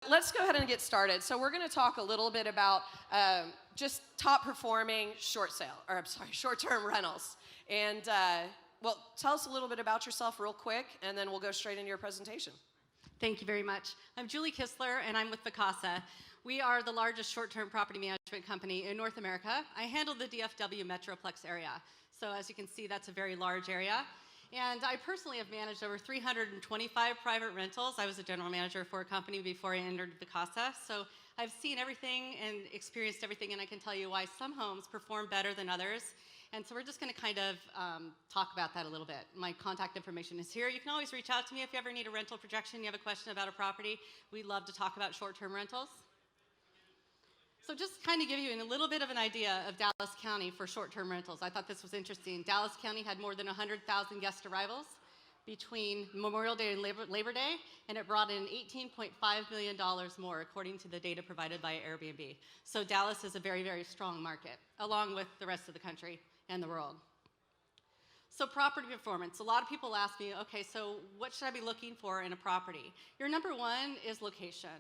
Let's go ahead and get started. So we're going to talk a little bit about just top performing short-term rentals. And well, tell us a little bit about yourself real quick, and then we'll go straight into your presentation. Thank you very much. I'm Julie Kistler, and I'm with Picasa. We are the largest short-term property management company in North America. I handle the DFW Metroplex area. So as you can see, that's a very large area. And I personally have managed over 325 private rentals. I was a general manager for a company before I entered Picasa. So I've seen everything and experienced everything, and I can tell you why some homes perform better than others. And so we're just going to kind of talk about that a little bit. My contact information is here. You can always reach out to me if you ever need a rental projection, you have a question about a property. We love to talk about short-term rentals. So just kind of give you a little bit of an idea of Dallas County for short-term rentals. I thought this was interesting. Dallas County had more than 100,000 guest arrivals between Memorial Day and Labor Day, and it brought in $18.5 million more, according to the data provided by Airbnb. So Dallas is a very, very strong market, along with the rest of the country and the world. So property performance. A lot of people ask me, okay, so what should I be looking for in a property? Your number one is location.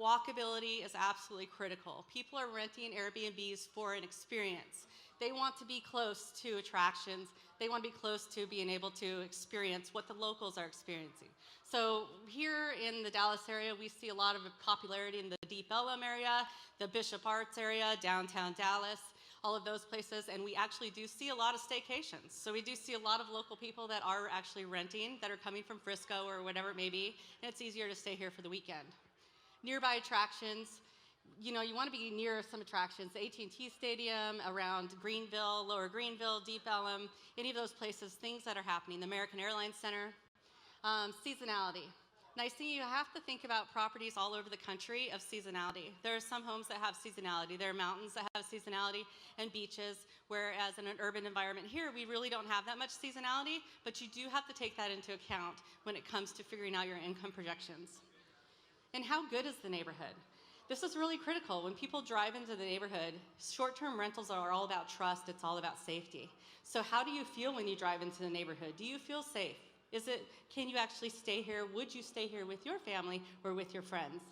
Walkability is absolutely critical. People are renting Airbnbs for an experience. They want to be close to attractions. They want to be close to being able to experience what the locals are experiencing. So here in the Dallas area, we see a lot of popularity in the Deep Ellum area, the Bishop Arts area, downtown Dallas, all of those places, and we actually do see a lot of staycations. So we do see a lot of local people that are actually renting, that are coming from Frisco or whatever it may be, and it's easier to stay here for the weekend. Nearby attractions, you know, you want to be near some attractions, the AT&T Stadium, around Greenville, Lower Greenville, Deep Ellum, any of those places, things that are happening, the American Airlines Center. Seasonality. Nice thing, you have to think about properties all over the country of seasonality. There are some homes that have seasonality. There are mountains that have seasonality and beaches, whereas in an urban environment here, we really don't have that much seasonality, but you do have to take that into account when it comes to figuring out your income projections. And how good is the neighborhood? This is really critical. When people drive into the neighborhood, short-term rentals are all about trust. It's all about safety. So how do you feel when you drive into the neighborhood? Do you feel safe? Can you actually stay here? Would you stay here with your family or with your friends?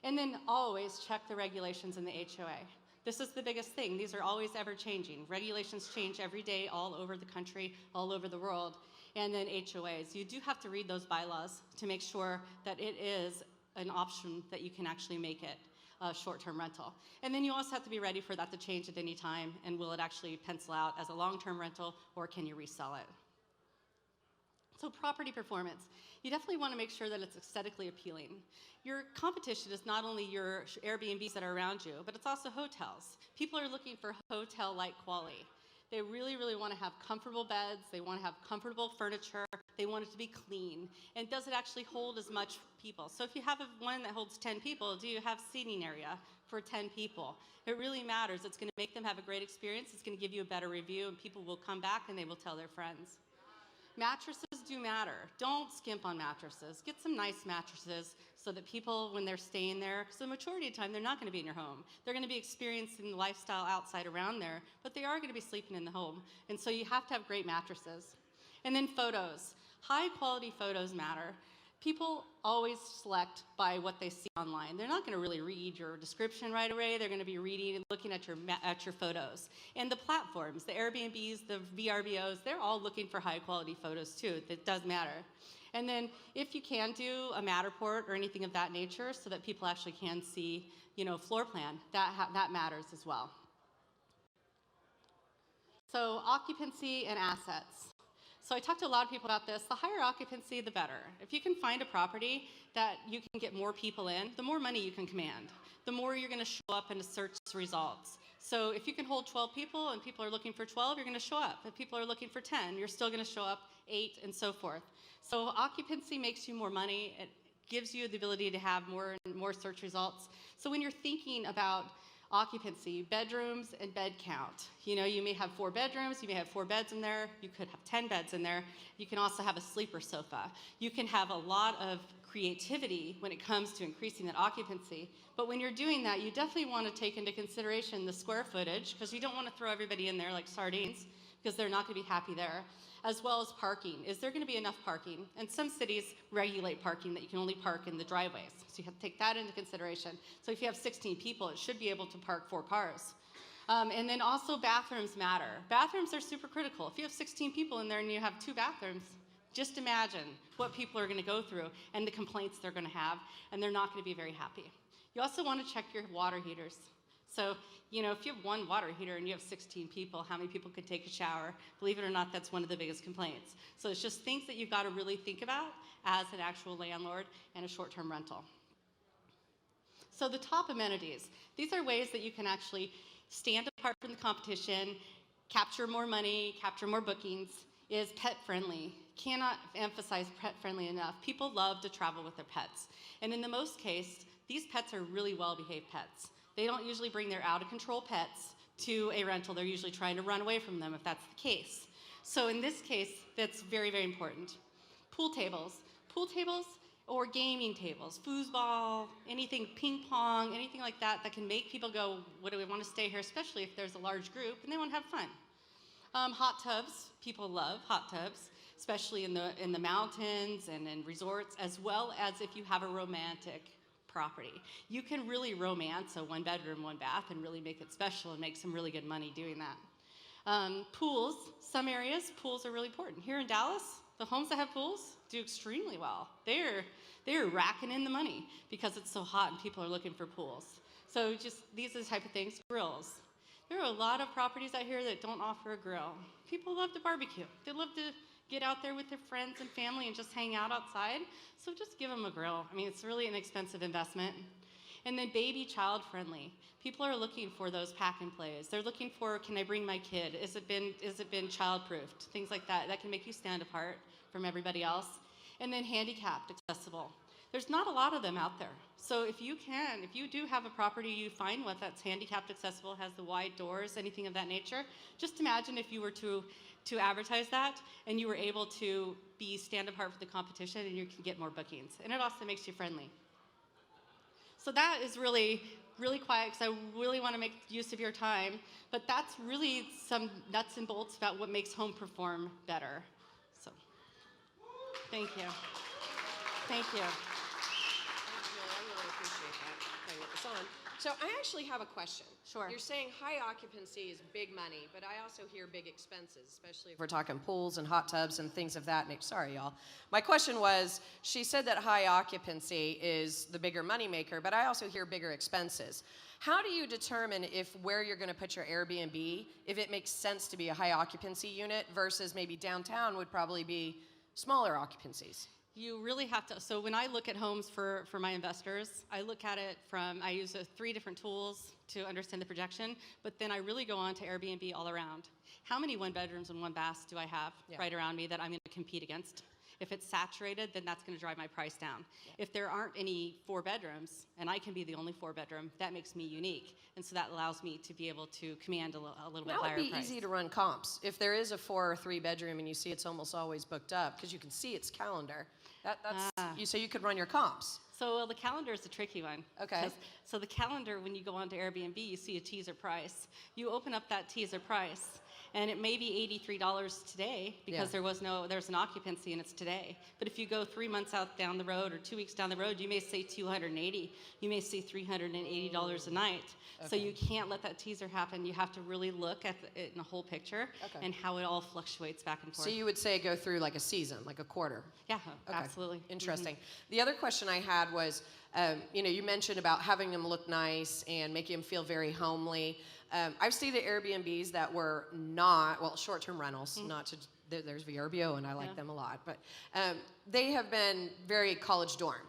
And then always check the regulations in the HOA. This is the biggest thing. These are always ever changing. Regulations change every day all over the country, all over the world. And then HOAs. You do have to read those bylaws to make sure that it is an option that you can actually make it a short-term rental. And then you also have to be ready for that to change at any time, and will it actually pencil out as a long-term rental, or can you resell it? So property performance. You definitely want to make sure that it's aesthetically appealing. Your competition is not only your Airbnbs that are around you, but it's also hotels. People are looking for hotel-like quality. They really, really want to have comfortable beds. They want to have comfortable furniture. They want it to be clean. And does it actually hold as much people? So if you have one that holds 10 people, do you have seating area for 10 people? It really matters. It's going to make them have a great experience. It's going to give you a better review, and people will come back and they will tell their friends. Mattresses do matter. Don't skimp on mattresses. Get some nice mattresses so that people, when they're staying there, because the majority of the time they're not going to be in your home. They're going to be experiencing the lifestyle outside around there, but they are going to be sleeping in the home. And so you have to have great mattresses. And then photos. High quality photos matter. People always select by what they see online. They're not going to really read your description right away. They're going to be reading and looking at your photos. And the platforms, the Airbnbs, the VRBOs, they're all looking for high quality photos too. That does matter. And then if you can do a Matterport or anything of that nature so that people actually can see, you know, floor plan, that matters as well. So occupancy and assets. So I talked to a lot of people about this. The higher occupancy, the better. If you can find a property that you can get more people in, the more money you can command. The more you're going to show up in the search results. So if you can hold 12 people and people are looking for 12, you're going to show up. If people are looking for 10, you're still going to show up 8 and so forth. So occupancy makes you more money. It gives you the ability to have more and more search results. So when you're thinking about occupancy, bedrooms, and bed count. You know, you may have 4 bedrooms, you may have 4 beds in there, you could have 10 beds in there. You can also have a sleeper sofa. You can have a lot of creativity when it comes to increasing that occupancy. But when you're doing that, you definitely want to take into consideration the square footage, because you don't want to throw everybody in there like sardines. because they're not going to be happy there. As well as parking. Is there going to be enough parking? And some cities regulate parking that you can only park in the driveways. So you have to take that into consideration. So if you have 16 people, it should be able to park 4 cars. And then also bathrooms matter. Bathrooms are super critical. If you have 16 people in there and you have 2 bathrooms, just imagine what people are going to go through and the complaints they're going to have, and they're not going to be very happy. You also want to check your water heaters. So, you know, if you have 1 water heater and you have 16 people, how many people could take a shower? Believe it or not, that's one of the biggest complaints. So it's just things that you've got to really think about as an actual landlord and a short-term rental. So the top amenities. These are ways that you can actually stand apart from the competition, capture more money, capture more bookings, is pet-friendly. Cannot emphasize pet-friendly enough. People love to travel with their pets. And in the most case, these pets are really well-behaved pets. They don't usually bring their out-of-control pets to a rental. They're usually trying to run away from them if that's the case. So in this case, that's very, very important. Pool tables. Pool tables or gaming tables, foosball, anything, ping pong, anything like that that can make people go, what do we want to stay here, especially if there's a large group and they want to have fun. Hot tubs. People love hot tubs, especially in the mountains and in resorts, as well as if you have a romantic property. You can really romance a 1-bedroom, 1-bath and really make it special and make some really good money doing that. Pools, some areas, pools are really important. Here in Dallas, the homes that have pools do extremely well. They're racking in the money because it's so hot and people are looking for pools. So just these are the type of things. Grills. There are a lot of properties out here that don't offer a grill. People love to barbecue. They love to get out there with their friends and family and just hang out outside. So just give them a grill. I mean, it's really an expensive investment. And then baby child friendly. People are looking for those pack and plays. They're looking for, can I bring my kid? Is it been child proofed? Things like that. That can make you stand apart from everybody else. And then handicapped accessible. There's not a lot of them out there. So if you do have a property you find one that's handicapped accessible, has the wide doors, anything of that nature, just imagine if you were to advertise that and you were able to stand apart from the competition and you can get more bookings. And it also makes you friendly. So that is really, really quiet because I really want to make use of your time. But that's really some nuts and bolts about what makes home perform better. So thank you. Thank you. I really appreciate that. Playing with this on. So I actually have a question. Sure. You're saying high occupancy is big money, but I also hear big expenses, especially if we're talking pools and hot tubs and things of that nature. Sorry, y'all. My question was, she said that high occupancy is the bigger money maker, but I also hear bigger expenses. How do you determine where you're going to put your Airbnb, if it makes sense to be a high occupancy unit versus maybe downtown would probably be smaller occupancies? You really have to, so when I look at homes for my investors, I look at it I use 3 different tools to understand the projection, but then I really go on to Airbnb all around. How many 1-bedrooms and 1-baths do I have right around me that I'm going to compete against? If it's saturated, then that's going to drive my price down. Yeah. If there aren't any 4-bedrooms, and I can be the only 4-bedroom, that makes me unique. And so that allows me to be able to command a little bit higher price. That would be easy to run comps. If there is a 4 or 3-bedroom and you see it's almost always booked up, because you can see its calendar, so you could run your comps. So the calendar is a tricky one. Okay. So the calendar, when you go onto Airbnb, you see a teaser price. You open up that teaser price, and it may be $83 today because there's an occupancy and it's today. But if you go 3 months out down the road or 2 weeks down the road, you may say $280. You may see $380 a night. Okay. So you can't let that teaser happen. You have to really look at it in the whole picture and how it all fluctuates back and forth. So you would say go through like a season, like a quarter? Yeah, absolutely. Interesting. Mm-hmm. The other question I had was, you mentioned about having them look nice and making them feel very homely. I've seen the Airbnbs that were short-term rentals, there's VRBO and I like them a lot, but they have been very college dorm.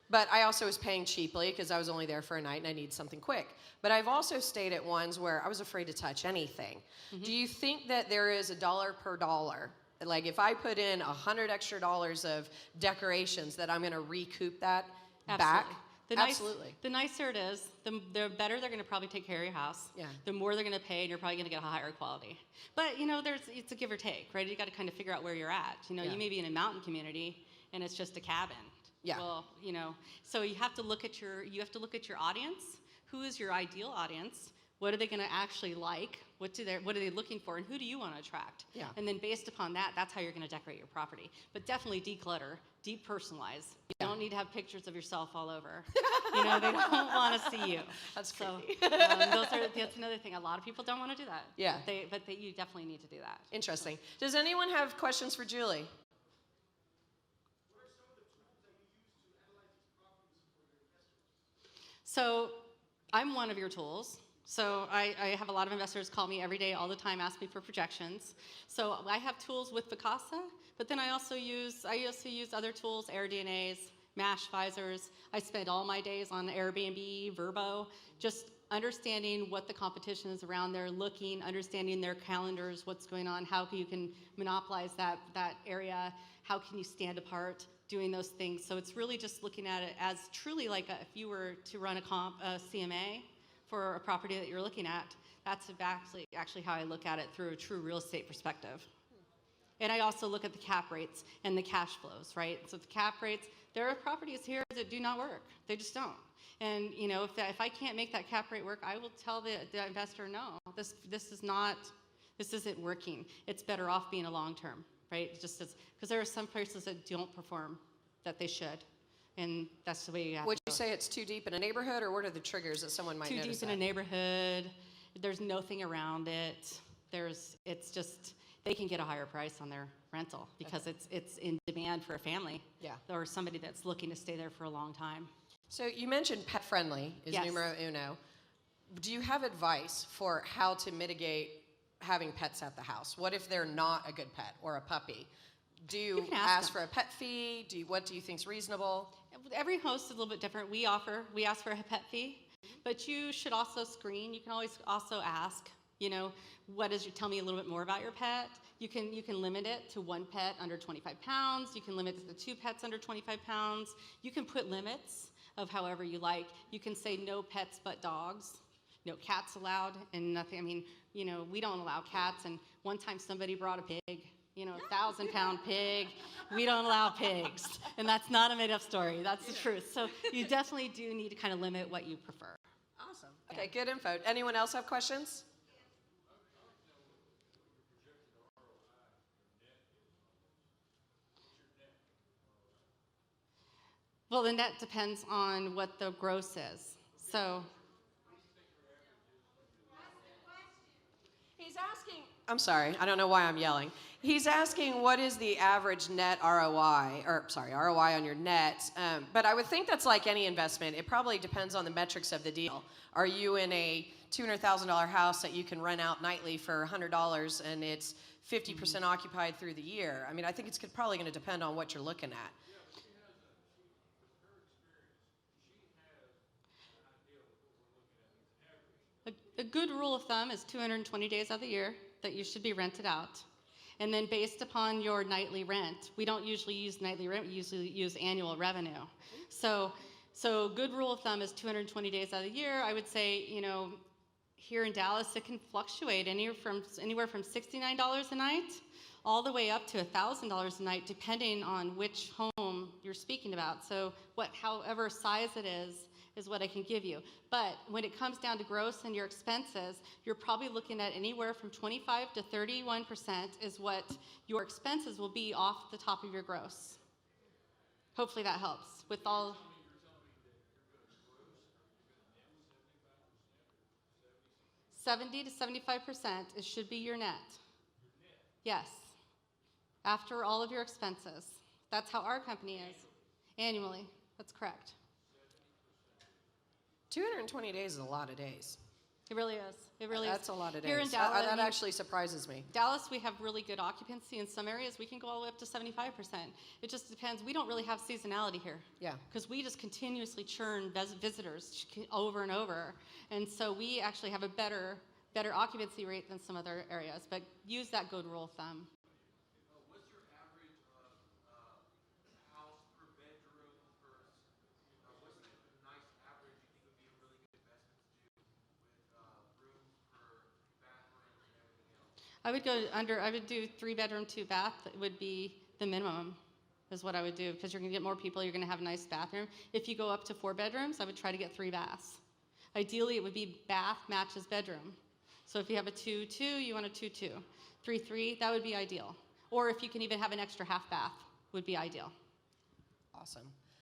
But I also was paying cheaply because I was only there for a night and I need something quick. But I've also stayed at ones where I was afraid to touch anything. Mm-hmm. Do you think that there is $1 per dollar? Like if I put in $100 extra of decorations that I'm going to recoup that back? Absolutely. The nicer it is, the better they're going to probably take care of your house. Yeah. The more they're going to pay, and you're probably going to get a higher quality. But it's a give or take, right? You got to kind of figure out where you're at. You may be in a mountain community, and it's just a cabin. Yeah. Well, so you have to look at your audience. Who is your ideal audience? What are they going to actually like? What are they looking for? And who do you want to attract? Yeah. And then based upon that, that's how you're going to decorate your property. But definitely declutter, depersonalize. You don't need to have pictures of yourself all over. They don't want to see you. That's so. creepy. That's another thing. A lot of people don't want to do that. Yeah. But you definitely need to do that. Interesting. Does anyone have questions for Julie? So I'm one of your tools. So I have a lot of investors call me every day, all the time, ask me for projections. So I have tools with Picasa, but then I also use other tools, AirDNAs, MASH visors. I spend all my days on Airbnb, Vrbo, just understanding what the competition is around there, understanding their calendars, what's going on, how you can monopolize that area, how can you stand apart, doing those things. So it's really just looking at it as truly like if you were to run a CMA for a property that you're looking at, that's actually how I look at it through a true real estate perspective. And I also look at the cap rates and the cash flows, right? So the cap rates, there are properties here that do not work. They just don't. And if I can't make that cap rate work, I will tell the investor, no, this isn't working. It's better off being a long term, right? Just because there are some places that don't perform that they should. And that's the way you have Would you say it's too deep in a neighborhood, or what are the triggers that someone might notice? Too deep in a neighborhood. There's nothing around it. It's just they can get a higher price on their rental because it's in demand for a family. Yeah. Or somebody that's looking to stay there for a long time. So you mentioned pet friendly is Yes. numero uno. Do you have advice for how to mitigate having pets at the house? What if they're not a good pet or a puppy? Do you can ask for a pet fee? What do you think is reasonable? Every host is a little bit different. We ask for a pet fee, but you should also screen. You can always also ask, tell me a little bit more about your pet. You can limit it to one pet under 25 pounds. You can limit it to 2 pets under 25 pounds. You can put limits of however you like. You can say no pets but dogs, no cats allowed, and nothing. I mean, we don't allow cats. And one time somebody brought a pig. 1,000-pound pig. We don't allow pigs. And that's not a made-up story. That's the truth. So you definitely do need to kind of limit what you prefer. Awesome. Okay, good info. Anyone else have questions? Well, the net depends on what the gross is. So he's asking. I'm sorry, I don't know why I'm yelling. He's asking what is the average net ROI, ROI on your net. But I would think that's like any investment. It probably depends on the metrics of the deal. Are you in a $200,000 house that you can rent out nightly for $100 and it's 50% occupied through the year? I mean, I think it's probably going to depend on what you're looking at. a good rule of thumb is 220 days of the year that you should be rented out. And then based upon your nightly rent, we don't usually use nightly rent, we usually use annual revenue. So good rule of thumb is 220 days out of the year. I would say, here in Dallas, it can fluctuate anywhere from $69 a night all the way up to $1,000 a night, depending on which home you're speaking about. So however size it is what I can give you. But when it comes down to gross and your expenses, you're probably looking at anywhere from 25 to 31% is what your expenses will be off the top of your gross. Hopefully that helps with all. 70 to 75%, it should be your net. Yes. After all of your expenses. That's how our company is. Annually. That's correct. 220 days is a lot of days. It really is. It really That's is. a lot of days. Here in Dallas, that actually surprises me. Dallas, we have really good occupancy. In some areas, we can go all the way up to 75%. It just depends. We don't really have seasonality here. Yeah. Because we just continuously churn visitors over and over. And so we actually have a better occupancy rate than some other areas. But use that good rule of thumb. What's your average house per bedroom what's the nice average you think would be a really good investment to do with rooms per bathroom and everything else? I would do 3-bedroom, 2-bath would be the minimum is what I would do, because you're going to get more people, you're going to have a nice bathroom. If you go up to 4 bedrooms, I would try to get 3 baths. Ideally, it would be bath matches bedroom. So if you have a 2-2, you want a 2-2. 3-3, that would be ideal. Or if you can even have an extra half bath, would be ideal. Awesome.